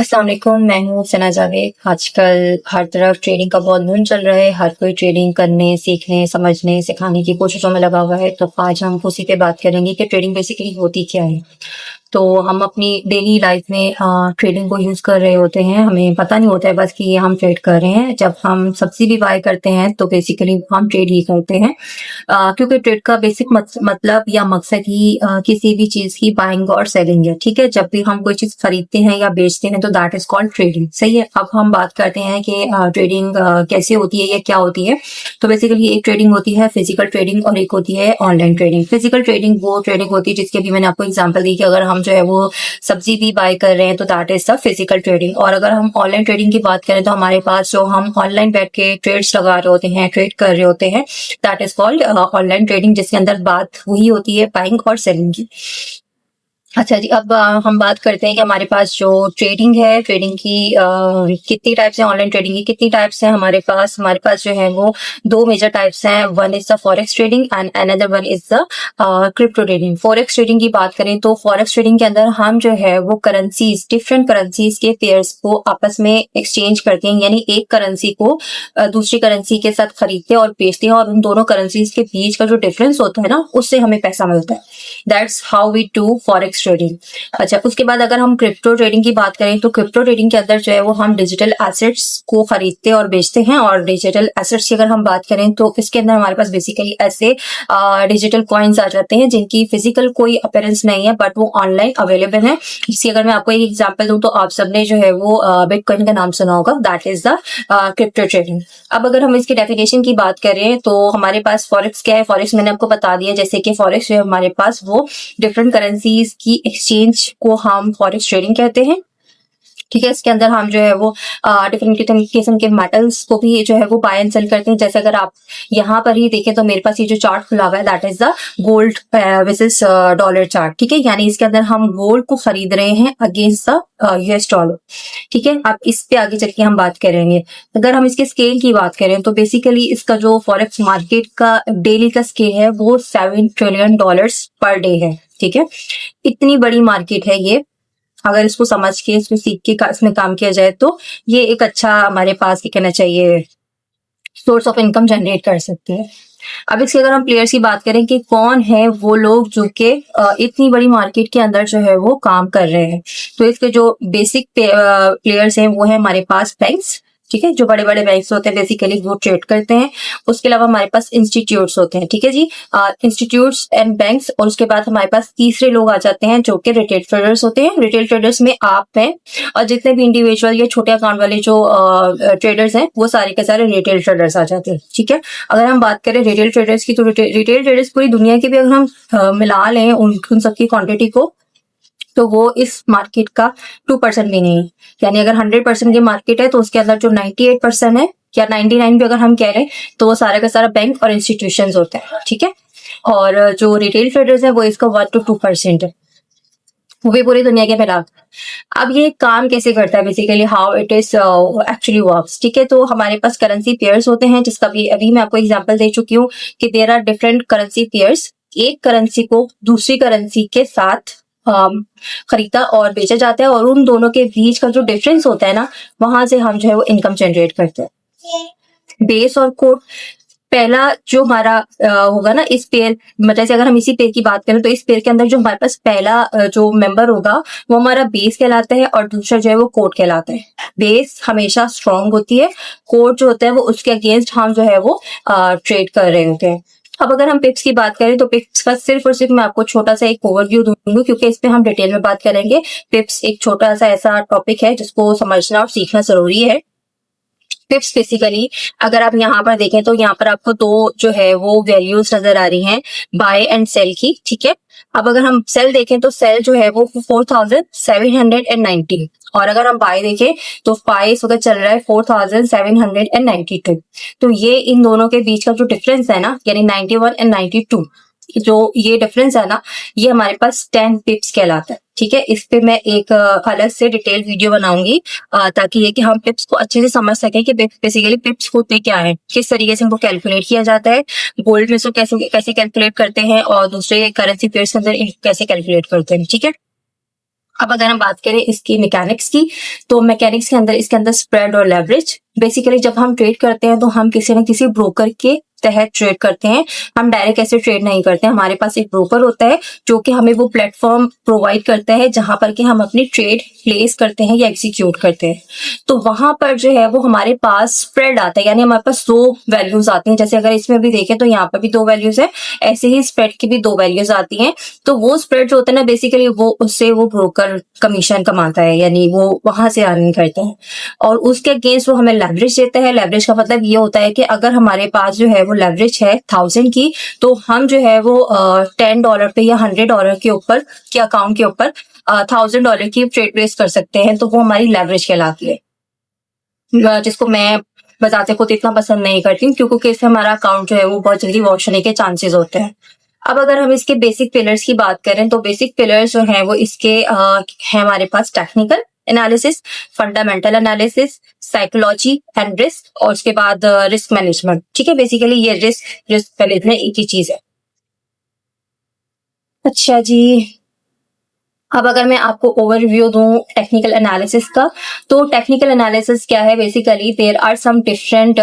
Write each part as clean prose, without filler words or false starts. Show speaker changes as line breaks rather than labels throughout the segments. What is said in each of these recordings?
अस्सलाम वालेकुम, मैं हूँ सना जावेद। आजकल हर तरफ ट्रेडिंग का बहुत धुन चल रहा है। हर कोई ट्रेडिंग करने, सीखने, समझने, सिखाने की कोशिशों में लगा हुआ है। तो आज हम उसी पे बात करेंगे कि ट्रेडिंग बेसिकली होती क्या है। तो हम अपनी डेली लाइफ में ट्रेडिंग को यूज़ कर रहे होते हैं। हमें पता नहीं होता है बस कि ये हम ट्रेड कर रहे हैं। जब हम सब्ज़ी भी बाय करते हैं तो बेसिकली हम ट्रेड ही करते हैं। क्योंकि ट्रेड का बेसिक मतलब या मकसद ही किसी भी चीज़ की बाइंग और सेलिंग है, ठीक है? जब भी हम कोई चीज़ खरीदते हैं या बेचते हैं तो दैट इज़ कॉल्ड ट्रेडिंग, सही है? अब हम बात करते हैं कि ट्रेडिंग कैसे होती है या क्या होती है। तो बेसिकली एक ट्रेडिंग होती है फिजिकल ट्रेडिंग और एक होती है ऑनलाइन ट्रेडिंग। फिजिकल ट्रेडिंग वो ट्रेडिंग होती है जिसके भी मैंने आपको एग्जांपल दी कि अगर हम जो है वो सब्जी भी बाय कर रहे हैं तो that is the physical trading. और अगर हम ऑनलाइन ट्रेडिंग की बात करें तो हमारे पास जो हम ऑनलाइन बैठ के ट्रेड्स लगा रहे होते हैं, ट्रेड कर रहे होते हैं, that is called online trading, जिसके अंदर बात वही होती है बाइंग और सेलिंग की। अच्छा जी, अब हम बात करते हैं कि हमारे पास जो ट्रेडिंग है, ट्रेडिंग की कितनी टाइप्स हैं, ऑनलाइन ट्रेडिंग की कितनी टाइप्स हैं हमारे पास जो है वो दो मेजर टाइप्स हैं। One is the forex trading and another one is the crypto trading. Forex trading की बात करें तो फॉरेक्स ट्रेडिंग के अंदर हम जो है वो करेंसीज, डिफरेंट करेंसीज के पेयर्स को आपस में एक्सचेंज करते हैं, यानी एक करेंसी को दूसरी करेंसी के साथ खरीदते हैं और बेचते हैं, और उन दोनों करेंसीज के बीच का जो डिफरेंस होता है ना, उससे हमें पैसा मिलता है। That's how we do forex trading. अच्छा, उसके बाद अगर हम क्रिप्टो ट्रेडिंग की बात करें तो क्रिप्टो ट्रेडिंग के अंदर जो है वो हम डिजिटल एसेट्स को खरीदते और बेचते हैं। और डिजिटल एसेट्स की अगर हम बात करें तो इसके अंदर हमारे पास बेसिकली ऐसे डिजिटल कॉइन्स आ जाते हैं जिनकी फिजिकल कोई अपीयरेंस नहीं है बट वो ऑनलाइन अवेलेबल है। इसकी अगर मैं आपको एक एग्जांपल दूं तो आप सबने जो है वो बिटकॉइन का नाम सुना होगा, that is the crypto trading. अब अगर हम इसकी डेफिनेशन की बात करें तो हमारे पास फॉरेक्स क्या है। फॉरेक्स मैंने आपको बता दिया, जैसे कि फॉरेक्स है हमारे पास वो डिफरेंट करेंसीज की एक्सचेंज को हम फॉरेक्स ट्रेडिंग कहते हैं, ठीक है। इसके अंदर हम जो है वो डिफरेंट किस्म के मेटल्स को भी जो है वो बाय एंड सेल करते हैं। जैसे अगर आप यहाँ पर ही देखें तो मेरे पास ये जो चार्ट खुला हुआ है that is the gold versus dollar chart, ठीक है। यानी इसके अंदर हम गोल्ड को खरीद रहे हैं अगेंस्ट द यूएस डॉलर, ठीक है। अब इस पे आगे चल के हम बात करेंगे। अगर हम इसके स्केल की बात करें तो बेसिकली इसका जो फॉरेक्स मार्केट का डेली का स्केल है वो $7 ट्रिलियन पर डे है, ठीक है। इतनी बड़ी मार्केट है ये। अगर इसको समझ के, इसको सीख के इसमें काम किया जाए तो ये एक अच्छा हमारे पास क्या कहना चाहिए सोर्स ऑफ इनकम जनरेट कर सकते हैं। अब इसके अगर हम प्लेयर्स की बात करें कि कौन है वो लोग जो कि इतनी बड़ी मार्केट के अंदर जो है वो काम कर रहे हैं, तो इसके जो बेसिक प्लेयर्स हैं वो है हमारे पास बैंक्स, ठीक है। जो बड़े बड़े बैंक्स होते हैं बेसिकली वो ट्रेड करते हैं। उसके अलावा हमारे पास इंस्टीट्यूट्स होते हैं, ठीक है जी, इंस्टीट्यूट्स एंड बैंक्स। और उसके बाद हमारे पास तीसरे लोग आ जाते हैं जो कि रिटेल ट्रेडर्स होते हैं। रिटेल ट्रेडर्स में आप हैं और जितने भी इंडिविजुअल या छोटे अकाउंट वाले जो ट्रेडर्स हैं वो सारे के सारे रिटेल ट्रेडर्स आ जाते हैं, ठीक है। अगर हम बात करें रिटेल ट्रेडर्स की तो रिटेल ट्रेडर्स पूरी दुनिया के भी अगर हम मिला लें उन सबकी क्वांटिटी को तो वो इस मार्केट का 2% भी नहीं है। यानी अगर 100% की मार्केट है तो उसके अंदर जो 98% है या 99 भी अगर हम कह रहे हैं तो वो सारा का सारा बैंक और इंस्टीट्यूशंस होते हैं, ठीक है। और जो रिटेल ट्रेडर्स है वो इसका 1 to 2% है, वो भी पूरी दुनिया के मिला। अब ये काम कैसे करता है, basically how it is actually works, ठीक है। तो हमारे पास करेंसी पेयर्स होते हैं जिसका भी अभी मैं आपको एग्जांपल दे चुकी हूँ कि there are different currency pairs. एक करेंसी को दूसरी करेंसी के साथ खरीदा और बेचा जाता है और उन दोनों के बीच का जो डिफरेंस होता है ना, वहां से हम जो है वो इनकम जनरेट करते हैं। बेस और कोड पहला जो हमारा होगा ना इस पेयर, मतलब से अगर हम इसी पेयर की बात करें तो इस पेयर के अंदर जो हमारे पास पहला जो मेंबर होगा वो हमारा बेस कहलाता है और दूसरा जो है वो कोड कहलाता है। बेस हमेशा स्ट्रांग होती है, कोड जो होता है वो उसके अगेंस्ट हम जो है वो ट्रेड कर रहे होते हैं। अब अगर हम पिप्स की बात करें तो पिप्स का सिर्फ और सिर्फ मैं आपको छोटा सा एक ओवरव्यू दूंगी क्योंकि इस पे हम डिटेल में बात करेंगे। पिप्स एक छोटा सा ऐसा टॉपिक है जिसको समझना और सीखना जरूरी है। पिप्स बेसिकली अगर आप यहाँ पर देखें तो यहाँ पर आपको दो जो है वो वैल्यूज नजर आ रही हैं बाय एंड सेल की, ठीक है। अब अगर हम सेल देखें तो सेल जो है वो 4790 और अगर हम बाय देखें तो बाय इस वक्त चल रहा है 4792। तो ये इन दोनों के बीच का जो डिफरेंस है ना, यानी 91 एंड 92, जो ये डिफरेंस है ना, ये हमारे पास 10 पिप्स कहलाता है, ठीक है। इस पे मैं एक अलग से डिटेल वीडियो बनाऊंगी ताकि ये कि हम पिप्स को अच्छे से समझ सकें कि बेसिकली पिप्स होते क्या है, किस तरीके से इनको कैलकुलेट किया जाता है, गोल्ड में से कैसे कैसे कैलकुलेट करते हैं और दूसरे करेंसी पेयर्स के अंदर कैसे कैलकुलेट करते हैं, ठीक है। अब अगर हम बात करें इसकी मैकेनिक्स की, तो मैकेनिक्स के अंदर इसके अंदर स्प्रेड और लेवरेज, बेसिकली जब हम ट्रेड करते हैं तो हम किसी न किसी ब्रोकर के तहत ट्रेड करते हैं। हम डायरेक्ट ऐसे ट्रेड नहीं करते हैं। हमारे पास एक ब्रोकर होता है जो कि हमें वो प्लेटफॉर्म प्रोवाइड करता है जहां पर कि हम अपनी ट्रेड प्लेस करते हैं या एग्जीक्यूट करते हैं। तो वहां पर जो है वो हमारे पास स्प्रेड आता है, यानी हमारे पास 2 वैल्यूज आती हैं। जैसे अगर इसमें भी देखें तो यहाँ पर भी 2 वैल्यूज है, ऐसे ही स्प्रेड की भी 2 वैल्यूज आती हैं। तो वो स्प्रेड जो होता है ना, बेसिकली वो उससे वो ब्रोकर कमीशन कमाता है, यानी वो वहां से अर्निंग करता है और उसके अगेंस्ट वो हमें लेवरेज देता है। लेवरेज का मतलब ये होता है कि अगर हमारे पास जो है वो लेवरेज है 1000 की, तो हम जो है वो $10 पे या $100 के ऊपर के अकाउंट के ऊपर $1000 की ट्रेड प्लेस कर सकते हैं। तो वो हमारी लेवरेज कहलाती है, जिसको मैं बताते खुद इतना पसंद नहीं करती हूँ, क्योंकि इससे हमारा अकाउंट जो है वो बहुत जल्दी वॉश होने के चांसेस होते हैं। अब अगर हम इसके बेसिक पिलर्स की बात करें तो बेसिक पिलर्स जो हैं वो इसके है हमारे पास technical analysis, fundamental analysis, psychology and risk, और उसके बाद रिस्क मैनेजमेंट। ठीक है, बेसिकली ये रिस्क मैनेजमेंट एक ही चीज है। अच्छा जी, अब अगर मैं आपको ओवरव्यू दूं टेक्निकल एनालिसिस का, तो टेक्निकल एनालिसिस क्या है, basically there are some different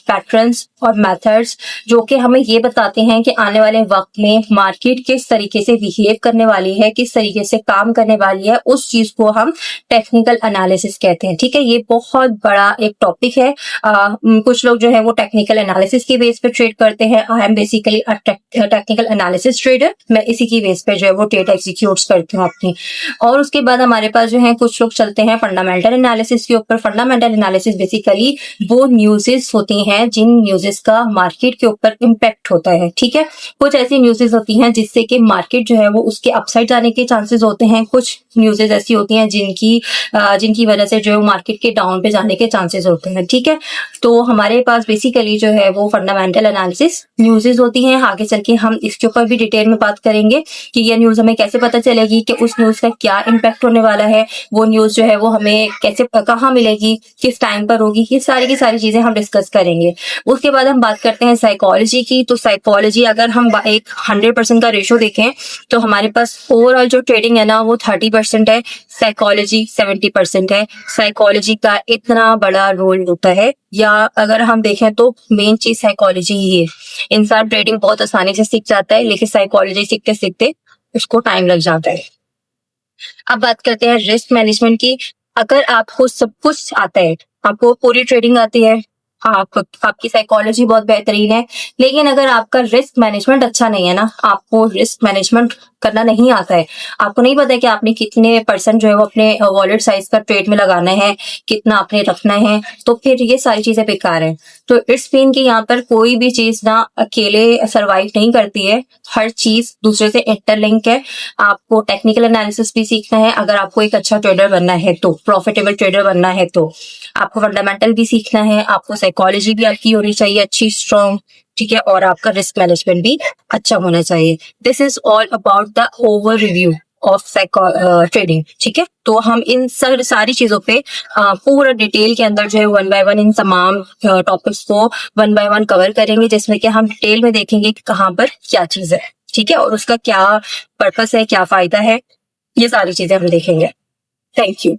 patterns और मेथड्स जो कि हमें ये बताते हैं कि आने वाले वक्त में मार्केट किस तरीके से बिहेव करने वाली है, किस तरीके से काम करने वाली है, उस चीज को हम टेक्निकल एनालिसिस कहते हैं। ठीक है, ये बहुत बड़ा एक टॉपिक है। कुछ लोग जो है वो टेक्निकल एनालिसिस की बेस पे ट्रेड करते हैं। I am basically a technical analysis trader. मैं इसी की बेस पे जो है वो ट्रेड एग्जीक्यूट करती हूँ अपनी। और उसके बाद हमारे पास जो है कुछ लोग चलते हैं फंडामेंटल एनालिसिस के ऊपर। फंडामेंटल एनालिसिस बेसिकली वो न्यूज़ेस होती हैं जिन न्यूज़ेस का मार्केट के ऊपर इम्पैक्ट होता है। ठीक है, कुछ ऐसी न्यूज़ेस होती हैं जिससे कि मार्केट जो है वो उसके अपसाइड जाने के चांसेस होते हैं। कुछ न्यूज़ेस ऐसी होती हैं जिनकी वजह से जो है मार्केट के डाउन पे जाने के चांसेस होते हैं। ठीक है, तो हमारे पास बेसिकली जो है वो फंडामेंटल एनालिसिस न्यूज़ेस होती हैं। आगे चल के हम इसके ऊपर भी डिटेल में बात करेंगे कि ये न्यूज़ हमें कैसे पता चलेगी कि उस न्यूज़ का क्या इम्पैक्ट होने वाला है, वो न्यूज़ जो है वो हमें कैसे कहाँ मिलेगी, किस टाइम पर होगी, ये सारी की सारी चीजें हम डिस्कस करेंगे। उसके बाद हम बात करते हैं साइकोलॉजी की। तो साइकोलॉजी अगर हम एक 100% का रेशो देखें तो हमारे पास ओवरऑल जो ट्रेडिंग है ना वो 30% है, साइकोलॉजी 70% है। साइकोलॉजी का इतना बड़ा रोल होता है, या अगर हम देखें तो मेन चीज साइकोलॉजी ही है। इंसान ट्रेडिंग बहुत आसानी से सीख जाता है, लेकिन साइकोलॉजी सीखते सीखते उसको टाइम लग जाता है। अब बात करते हैं रिस्क मैनेजमेंट की। अगर आपको सब कुछ आता है, आपको पूरी ट्रेडिंग आती है, आपकी साइकोलॉजी बहुत बेहतरीन है, लेकिन अगर आपका रिस्क मैनेजमेंट अच्छा नहीं है ना, आपको रिस्क मैनेजमेंट करना नहीं आता है, आपको नहीं पता है कि आपने कितने परसेंट जो है वो अपने वॉलेट साइज का ट्रेड में लगाना है, कितना आपने रखना है, तो फिर ये सारी चीजें बेकार हैं। तो इट्स मीन कि यहाँ पर कोई भी चीज ना अकेले सरवाइव नहीं करती है, हर चीज दूसरे से इंटरलिंक है। आपको टेक्निकल एनालिसिस भी सीखना है अगर आपको एक अच्छा ट्रेडर बनना है, तो प्रॉफिटेबल ट्रेडर बनना है, तो आपको फंडामेंटल भी सीखना है, आपको साइकोलॉजी भी आपकी होनी चाहिए अच्छी स्ट्रॉन्ग। ठीक है, और आपका रिस्क मैनेजमेंट भी अच्छा होना चाहिए। This is all about the over review of trading. ठीक है, तो हम इन सारी चीजों पे पूरा डिटेल के अंदर जो है 1 बाय 1 इन तमाम टॉपिक्स को 1 बाय 1 कवर करेंगे, जिसमें कि हम डिटेल में देखेंगे कि कहाँ पर क्या चीज है। ठीक है, और उसका क्या पर्पस है, क्या फायदा है, ये सारी चीजें हम देखेंगे। Thank you.